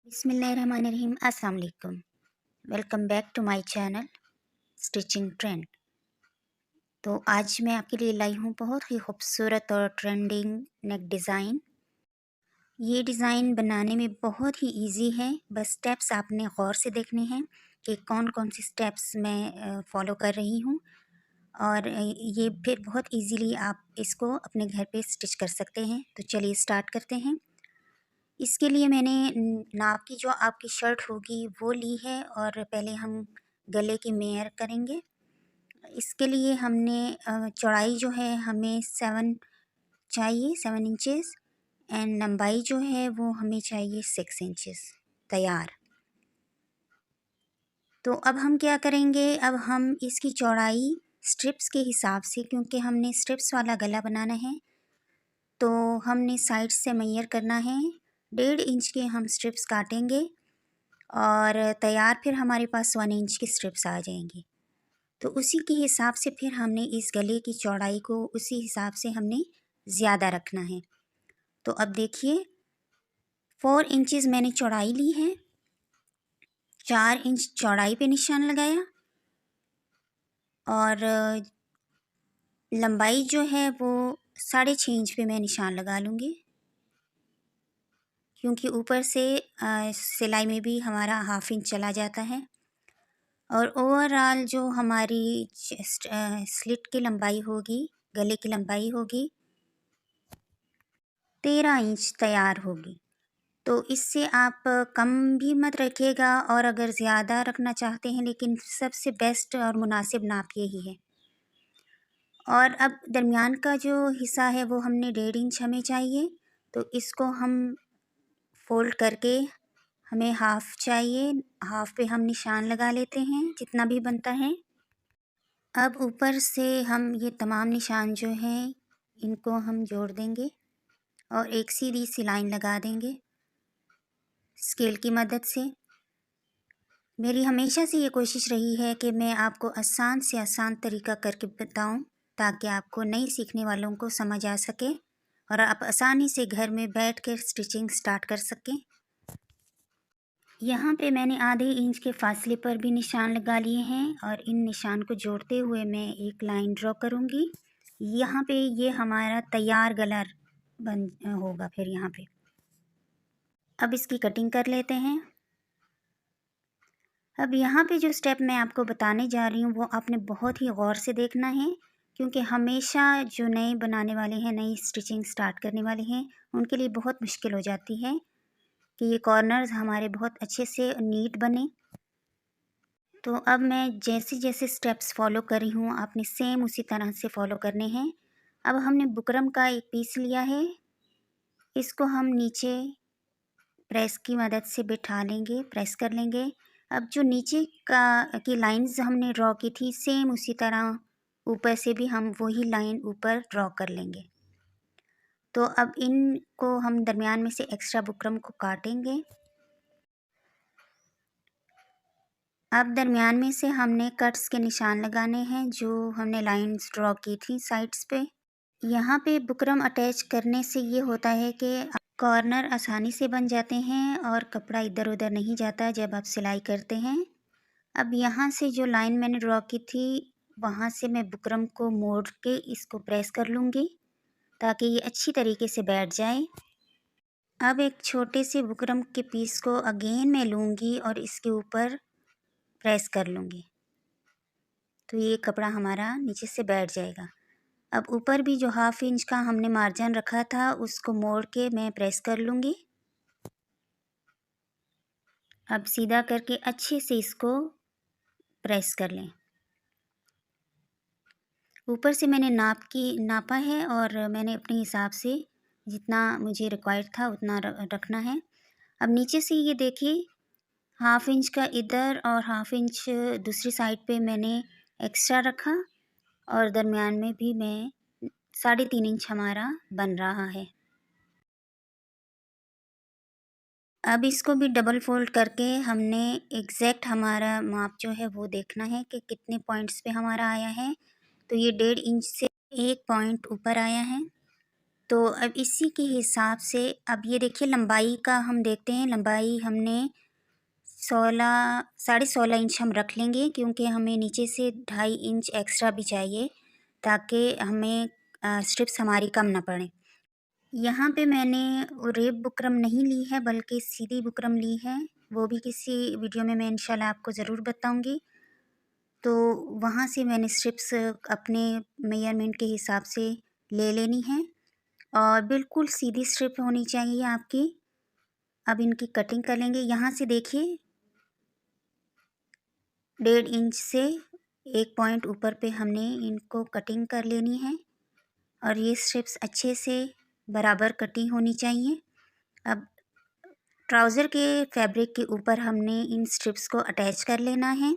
बिस्मिल्लाहिर्रहमानिर्रहीम। अस्सलाम वालेकुम। Welcome back to my channel stitching trend. तो आज मैं आपके लिए लाई हूँ बहुत ही खूबसूरत और ट्रेंडिंग नेक डिज़ाइन। ये डिज़ाइन बनाने में बहुत ही इजी है, बस स्टेप्स आपने गौर से देखने हैं कि कौन कौन से स्टेप्स मैं फॉलो कर रही हूँ। और ये फिर बहुत इजीली आप इसको अपने घर पे स्टिच कर सकते हैं। तो चलिए स्टार्ट करते हैं। इसके लिए मैंने नाप की जो आपकी शर्ट होगी वो ली है और पहले हम गले की मेयर करेंगे। इसके लिए हमने चौड़ाई जो है हमें 7 चाहिए, 7 इंचेस, एंड लंबाई जो है वो हमें चाहिए 6 इंचेस तैयार। तो अब हम क्या करेंगे, अब हम इसकी चौड़ाई स्ट्रिप्स के हिसाब से, क्योंकि हमने स्ट्रिप्स वाला गला बनाना है, तो हमने साइड से मेयर करना है। 1.5 इंच के हम स्ट्रिप्स काटेंगे और तैयार फिर हमारे पास 1 इंच की स्ट्रिप्स आ जाएंगी। तो उसी के हिसाब से फिर हमने इस गले की चौड़ाई को उसी हिसाब से हमने ज़्यादा रखना है। तो अब देखिए 4 इंचेस मैंने चौड़ाई ली है, 4 इंच चौड़ाई पे निशान लगाया और लंबाई जो है वो 6.5 इंच पे मैं निशान लगा लूँगी, क्योंकि ऊपर से सिलाई में भी हमारा 1/2 इंच चला जाता है। और ओवरऑल जो हमारी स्लिट की लंबाई होगी, गले की लंबाई होगी 13 इंच तैयार होगी। तो इससे आप कम भी मत रखिएगा और अगर ज़्यादा रखना चाहते हैं, लेकिन सबसे बेस्ट और मुनासिब नाप यही है। और अब दरमियान का जो हिस्सा है वो हमने 1.5 इंच हमें चाहिए, तो इसको हम फोल्ड करके हमें हाफ़ चाहिए, हाफ़ पे हम निशान लगा लेते हैं जितना भी बनता है। अब ऊपर से हम ये तमाम निशान जो हैं इनको हम जोड़ देंगे और एक सीधी सी लाइन लगा देंगे स्केल की मदद से। मेरी हमेशा से ये कोशिश रही है कि मैं आपको आसान से आसान तरीका करके बताऊं, ताकि आपको नई सीखने वालों को समझ आ सके और आप आसानी से घर में बैठ कर स्टिचिंग स्टार्ट कर सकें। यहाँ पे मैंने आधे इंच के फासले पर भी निशान लगा लिए हैं और इन निशान को जोड़ते हुए मैं एक लाइन ड्रॉ करूँगी। यहाँ पे ये हमारा तैयार गला बन होगा। फिर यहाँ पे अब इसकी कटिंग कर लेते हैं। अब यहाँ पे जो स्टेप मैं आपको बताने जा रही हूँ वो आपने बहुत ही गौर से देखना है, क्योंकि हमेशा जो नए बनाने वाले हैं, नई स्टिचिंग स्टार्ट करने वाले हैं, उनके लिए बहुत मुश्किल हो जाती है कि ये कॉर्नर्स हमारे बहुत अच्छे से नीट बने। तो अब मैं जैसे जैसे स्टेप्स फॉलो कर रही हूँ, आपने सेम उसी तरह से फॉलो करने हैं। अब हमने बुकरम का एक पीस लिया है, इसको हम नीचे प्रेस की मदद से बिठा लेंगे, प्रेस कर लेंगे। अब जो नीचे की लाइंस हमने ड्रॉ की थी, सेम उसी तरह ऊपर से भी हम वही लाइन ऊपर ड्रॉ कर लेंगे। तो अब इनको हम दरमियान में से एक्स्ट्रा बुकरम को काटेंगे। अब दरमियान में से हमने कट्स के निशान लगाने हैं जो हमने लाइंस ड्रॉ की थी साइड्स पे। यहाँ पे बुकरम अटैच करने से ये होता है कि कॉर्नर आसानी से बन जाते हैं और कपड़ा इधर उधर नहीं जाता जब आप सिलाई करते हैं। अब यहाँ से जो लाइन मैंने ड्रॉ की थी, वहाँ से मैं बुकरम को मोड़ के इसको प्रेस कर लूँगी ताकि ये अच्छी तरीके से बैठ जाए। अब एक छोटे से बुकरम के पीस को अगेन मैं लूँगी और इसके ऊपर प्रेस कर लूँगी, तो ये कपड़ा हमारा नीचे से बैठ जाएगा। अब ऊपर भी जो 1/2 इंच का हमने मार्जिन रखा था उसको मोड़ के मैं प्रेस कर लूँगी। अब सीधा करके अच्छे से इसको प्रेस कर लें। ऊपर से मैंने नापा है और मैंने अपने हिसाब से जितना मुझे रिक्वायर्ड था उतना रखना है। अब नीचे से ये देखिए 1/2 इंच का इधर और 1/2 इंच दूसरी साइड पे मैंने एक्स्ट्रा रखा और दरमियान में भी मैं 3.5 इंच हमारा बन रहा है। अब इसको भी डबल फोल्ड करके हमने एग्जैक्ट हमारा माप जो है वो देखना है कि कितने पॉइंट्स पे हमारा आया है। तो ये 1.5 इंच से 1 पॉइंट ऊपर आया है। तो अब इसी के हिसाब से अब ये देखिए लंबाई का हम देखते हैं। लंबाई हमने 16 साढ़े 16 इंच हम रख लेंगे, क्योंकि हमें नीचे से 2.5 इंच एक्स्ट्रा भी चाहिए, ताकि हमें स्ट्रिप्स हमारी कम ना पड़े। यहाँ पे मैंने रेब बुकरम नहीं ली है, बल्कि सीधी बुकरम ली है। वो भी किसी वीडियो में मैं इंशाल्लाह आपको ज़रूर बताऊँगी। तो वहाँ से मैंने स्ट्रिप्स अपने मेजरमेंट के हिसाब से ले लेनी है, और बिल्कुल सीधी स्ट्रिप होनी चाहिए आपकी। अब इनकी कटिंग कर लेंगे। यहाँ से देखिए 1.5 इंच से 1 पॉइंट ऊपर पे हमने इनको कटिंग कर लेनी है, और ये स्ट्रिप्स अच्छे से बराबर कटी होनी चाहिए। अब ट्राउज़र के फैब्रिक के ऊपर हमने इन स्ट्रिप्स को अटैच कर लेना है।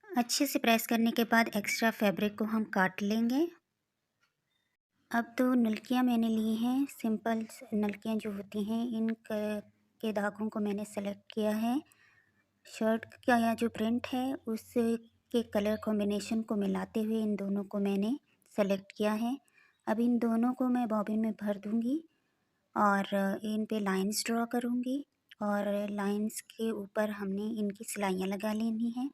अच्छे से प्रेस करने के बाद एक्स्ट्रा फैब्रिक को हम काट लेंगे। अब तो नलकियाँ मैंने ली हैं, सिंपल नलकियाँ जो होती हैं, इन के धागों को मैंने सेलेक्ट किया है। शर्ट का जो प्रिंट है उसके कलर कॉम्बिनेशन को मिलाते हुए इन दोनों को मैंने सेलेक्ट किया है। अब इन दोनों को मैं बॉबिन में भर दूँगी, और इन पे लाइंस ड्रॉ करूँगी, और लाइंस के ऊपर हमने इनकी सिलाइयाँ लगा लेनी हैं।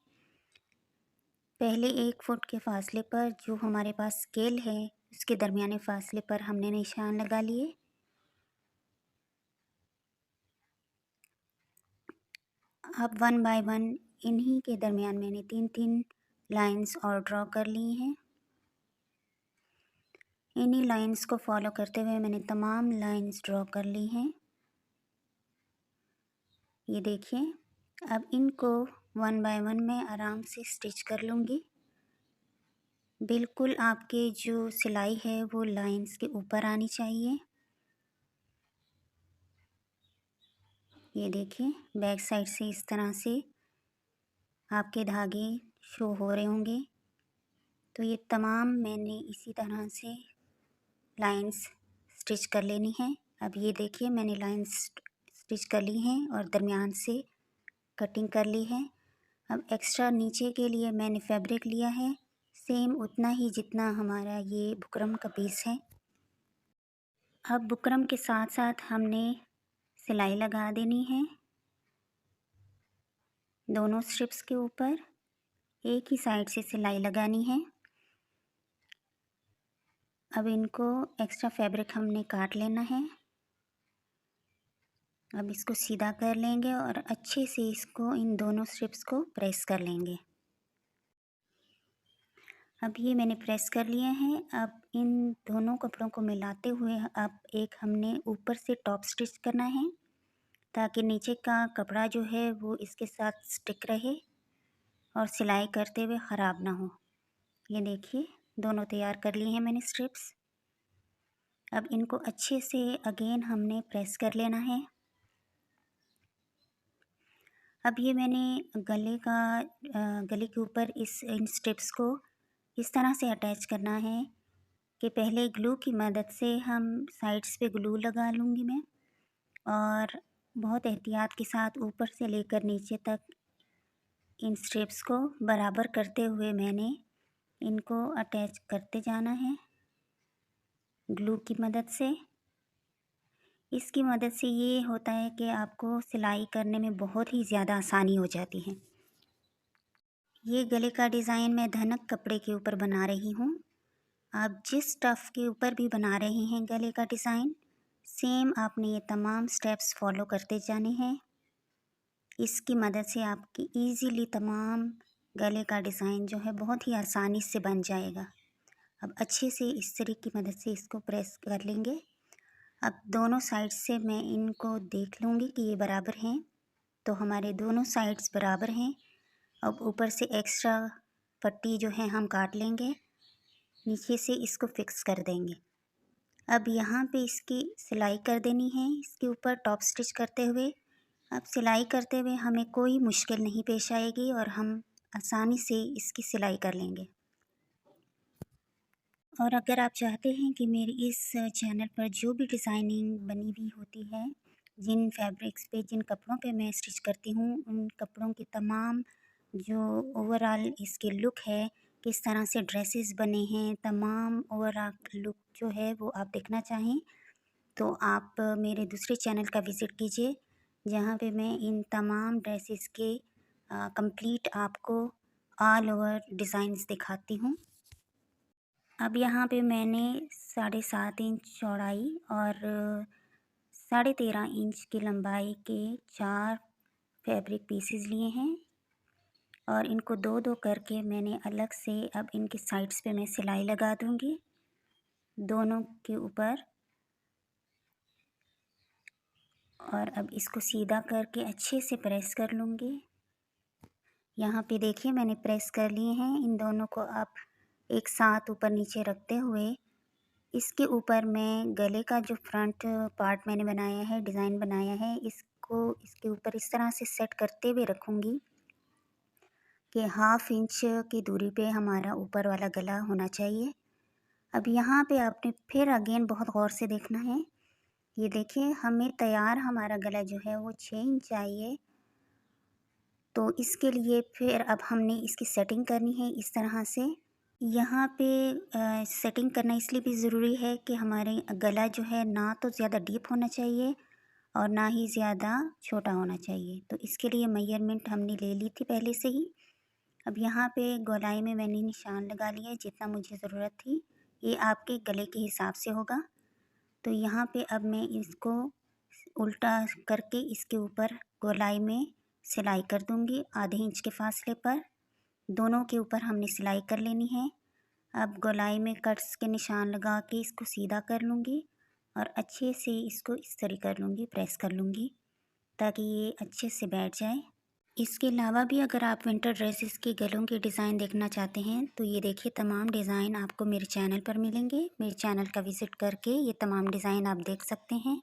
पहले 1 फुट के फासले पर जो हमारे पास स्केल है, उसके दरमियाने फासले पर हमने निशान लगा लिए। अब 1 बाय 1 इन्हीं के दरमियान मैंने 3-3 लाइंस और ड्रॉ कर ली हैं। इन्हीं लाइंस को फॉलो करते हुए मैंने तमाम लाइंस ड्रॉ कर ली हैं। ये देखिए, अब इनको 1 बाय 1 मैं आराम से स्टिच कर लूँगी। बिल्कुल आपके जो सिलाई है वो लाइंस के ऊपर आनी चाहिए। ये देखिए, बैक साइड से इस तरह से आपके धागे शो हो रहे होंगे। तो ये तमाम मैंने इसी तरह से लाइंस स्टिच कर लेनी है। अब ये देखिए, मैंने लाइंस स्टिच कर ली हैं और दरमियान से कटिंग कर ली है। अब एक्स्ट्रा नीचे के लिए मैंने फैब्रिक लिया है, सेम उतना ही जितना हमारा ये बुकरम का पीस है। अब बुकरम के साथ साथ हमने सिलाई लगा देनी है दोनों स्ट्रिप्स के ऊपर। एक ही साइड से सिलाई लगानी है। अब इनको एक्स्ट्रा फैब्रिक हमने काट लेना है। अब इसको सीधा कर लेंगे और अच्छे से इसको इन दोनों स्ट्रिप्स को प्रेस कर लेंगे। अब ये मैंने प्रेस कर लिए हैं। अब इन दोनों कपड़ों को मिलाते हुए अब एक हमने ऊपर से टॉप स्टिच करना है, ताकि नीचे का कपड़ा जो है वो इसके साथ स्टिक रहे और सिलाई करते हुए ख़राब ना हो। ये देखिए, दोनों तैयार कर लिए हैं मैंने स्ट्रिप्स। अब इनको अच्छे से अगेन हमने प्रेस कर लेना है। अब ये मैंने गले के ऊपर इन स्ट्रिप्स को इस तरह से अटैच करना है कि पहले ग्लू की मदद से हम साइड्स पे ग्लू लगा लूँगी मैं, और बहुत एहतियात के साथ ऊपर से लेकर नीचे तक इन स्ट्रिप्स को बराबर करते हुए मैंने इनको अटैच करते जाना है ग्लू की मदद से। इसकी मदद से ये होता है कि आपको सिलाई करने में बहुत ही ज़्यादा आसानी हो जाती है। ये गले का डिज़ाइन मैं धनक कपड़े के ऊपर बना रही हूँ। आप जिस स्टफ़ के ऊपर भी बना रहे हैं गले का डिज़ाइन, सेम आपने ये तमाम स्टेप्स फॉलो करते जाने हैं। इसकी मदद से आपकी ईज़िली तमाम गले का डिज़ाइन जो है बहुत ही आसानी से बन जाएगा। अब अच्छे से इस्त्री की मदद से इसको प्रेस कर लेंगे। अब दोनों साइड से मैं इनको देख लूँगी कि ये बराबर हैं। तो हमारे दोनों साइड्स बराबर हैं। अब ऊपर से एक्स्ट्रा पट्टी जो है हम काट लेंगे, नीचे से इसको फिक्स कर देंगे। अब यहाँ पे इसकी सिलाई कर देनी है, इसके ऊपर टॉप स्टिच करते हुए। अब सिलाई करते हुए हमें कोई मुश्किल नहीं पेश आएगी और हम आसानी से इसकी सिलाई कर लेंगे। और अगर आप चाहते हैं कि मेरी इस चैनल पर जो भी डिज़ाइनिंग बनी हुई होती है, जिन फैब्रिक्स पे, जिन कपड़ों पे मैं स्टिच करती हूँ, उन कपड़ों के तमाम जो ओवरऑल इसकी लुक है, किस तरह से ड्रेसेस बने हैं, तमाम ओवरऑल लुक जो है वो आप देखना चाहें तो आप मेरे दूसरे चैनल का विज़िट कीजिए, जहाँ पे मैं इन तमाम ड्रेसेस के कंप्लीट आपको ऑल ओवर डिज़ाइंस दिखाती हूँ। अब यहाँ पे मैंने 7.5 इंच चौड़ाई और 13.5 इंच की लंबाई के 4 फैब्रिक पीसेस लिए हैं और इनको दो दो करके मैंने अलग से अब इनकी साइड्स पे मैं सिलाई लगा दूँगी दोनों के ऊपर। और अब इसको सीधा करके अच्छे से प्रेस कर लूँगी। यहाँ पे देखिए मैंने प्रेस कर लिए हैं। इन दोनों को आप एक साथ ऊपर नीचे रखते हुए इसके ऊपर मैं गले का जो फ्रंट पार्ट मैंने बनाया है, डिज़ाइन बनाया है, इसको इसके ऊपर इस तरह से सेट करते हुए रखूँगी कि 1/2 इंच की दूरी पे हमारा ऊपर वाला गला होना चाहिए। अब यहाँ पे आपने फिर अगेन बहुत गौर से देखना है। ये देखिए हमें तैयार हमारा गला जो है वो 6 इंच चाहिए। तो इसके लिए फिर अब हमने इसकी सेटिंग करनी है इस तरह से। यहाँ पे सेटिंग करना इसलिए भी ज़रूरी है कि हमारे गला जो है ना तो ज़्यादा डीप होना चाहिए और ना ही ज़्यादा छोटा होना चाहिए। तो इसके लिए मेजरमेंट हमने ले ली थी पहले से ही। अब यहाँ पे गोलाई में मैंने निशान लगा लिया जितना मुझे ज़रूरत थी। ये आपके गले के हिसाब से होगा। तो यहाँ पे अब मैं इसको उल्टा करके इसके ऊपर गोलाई में सिलाई कर दूँगी आधे इंच के फासले पर। दोनों के ऊपर हमने सिलाई कर लेनी है। अब गोलाई में कट्स के निशान लगा के इसको सीधा कर लूँगी और अच्छे से इसको इस्त्री कर लूँगी, प्रेस कर लूँगी ताकि ये अच्छे से बैठ जाए। इसके अलावा भी अगर आप विंटर ड्रेसेस के गलों के डिज़ाइन देखना चाहते हैं तो ये देखिए तमाम डिज़ाइन आपको मेरे चैनल पर मिलेंगे। मेरे चैनल का विज़िट करके ये तमाम डिज़ाइन आप देख सकते हैं,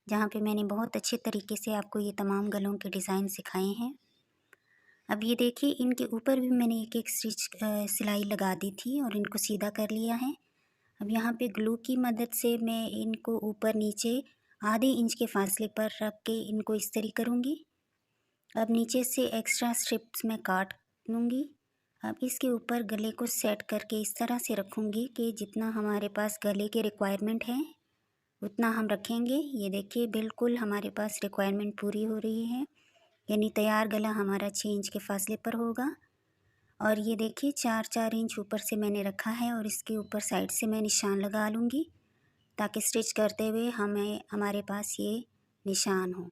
जहाँ पे मैंने बहुत अच्छे तरीके से आपको ये तमाम गलों के डिज़ाइन सिखाए हैं। अब ये देखिए इनके ऊपर भी मैंने एक-एक स्टिच सिलाई लगा दी थी और इनको सीधा कर लिया है। अब यहाँ पे ग्लू की मदद से मैं इनको ऊपर नीचे आधे इंच के फासले पर रख के इनको इस्त्री करूँगी। अब नीचे से एक्स्ट्रा स्ट्रिप्स मैं काट लूँगी। अब इसके ऊपर गले को सेट करके इस तरह से रखूँगी कि जितना हमारे पास गले के रिक्वायरमेंट है उतना हम रखेंगे। ये देखिए बिल्कुल हमारे पास रिक्वायरमेंट पूरी हो रही है, यानी तैयार गला हमारा 6 इंच के फासले पर होगा। और ये देखिए 4-4 इंच ऊपर से मैंने रखा है और इसके ऊपर साइड से मैं निशान लगा लूँगी ताकि स्टिच करते हुए हमारे पास ये निशान हो।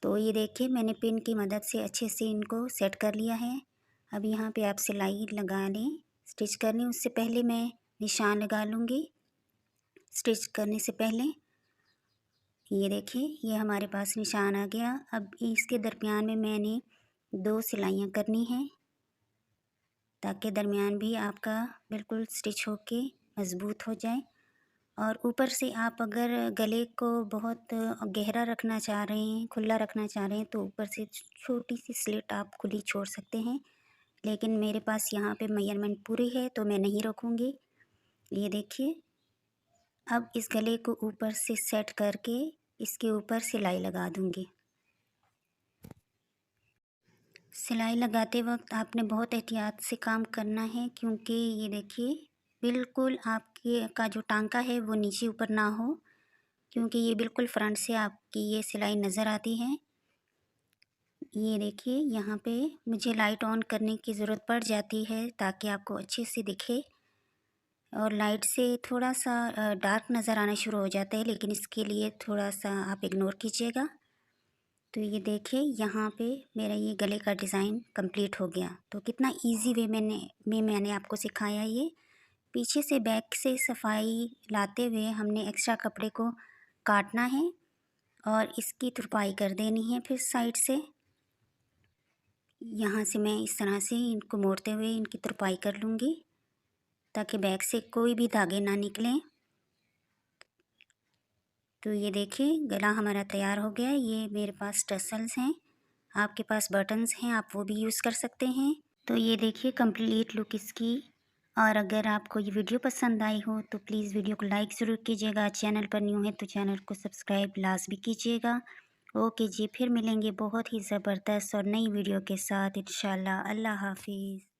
तो ये देखिए मैंने पिन की मदद से अच्छे से इनको सेट कर लिया है। अब यहाँ पे आप सिलाई लगा लें, स्टिच कर लें। उससे पहले मैं निशान लगा लूँगी स्टिच करने से पहले। ये देखिए ये हमारे पास निशान आ गया। अब इसके दरमियान में मैंने 2 सिलाइयाँ करनी हैं ताकि दरमियान भी आपका बिल्कुल स्टिच होके मज़बूत हो जाए। और ऊपर से आप अगर गले को बहुत गहरा रखना चाह रहे हैं, खुला रखना चाह रहे हैं तो ऊपर से छोटी सी स्लिट आप खुली छोड़ सकते हैं, लेकिन मेरे पास यहाँ पे मेजरमेंट पूरी है तो मैं नहीं रखूँगी। ये देखिए अब इस गले को ऊपर से सेट करके इसके ऊपर सिलाई लगा दूँगी। सिलाई लगाते वक्त आपने बहुत एहतियात से काम करना है क्योंकि ये देखिए बिल्कुल आपके का जो टांका है वो नीचे ऊपर ना हो, क्योंकि ये बिल्कुल फ्रंट से आपकी ये सिलाई नज़र आती है। ये देखिए यहाँ पे मुझे लाइट ऑन करने की ज़रूरत पड़ जाती है ताकि आपको अच्छे से दिखे, और लाइट से थोड़ा सा डार्क नज़र आना शुरू हो जाता है, लेकिन इसके लिए थोड़ा सा आप इग्नोर कीजिएगा। तो ये देखिए यहाँ पे मेरा ये गले का डिज़ाइन कंप्लीट हो गया। तो कितना इजी वे मैंने आपको सिखाया ये। पीछे से बैक से सफाई लाते हुए हमने एक्स्ट्रा कपड़े को काटना है और इसकी तुरपाई कर देनी है। फिर साइड से यहाँ से मैं इस तरह से इनको मोड़ते हुए इनकी तुरपाई कर लूँगी ताकि बैक से कोई भी धागे ना निकलें। तो ये देखिए गला हमारा तैयार हो गया। ये मेरे पास टसल्स हैं, आपके पास बटन्स हैं, आप वो भी यूज़ कर सकते हैं। तो ये देखिए कंप्लीट लुक इसकी। और अगर आपको ये वीडियो पसंद आई हो तो प्लीज़ वीडियो को लाइक ज़रूर कीजिएगा। चैनल पर न्यू है तो चैनल को सब्सक्राइब लाज़मी कीजिएगा। ओके जी, फिर मिलेंगे बहुत ही ज़बरदस्त और नई वीडियो के साथ इंशाल्लाह। अल्लाह हाफ़िज़।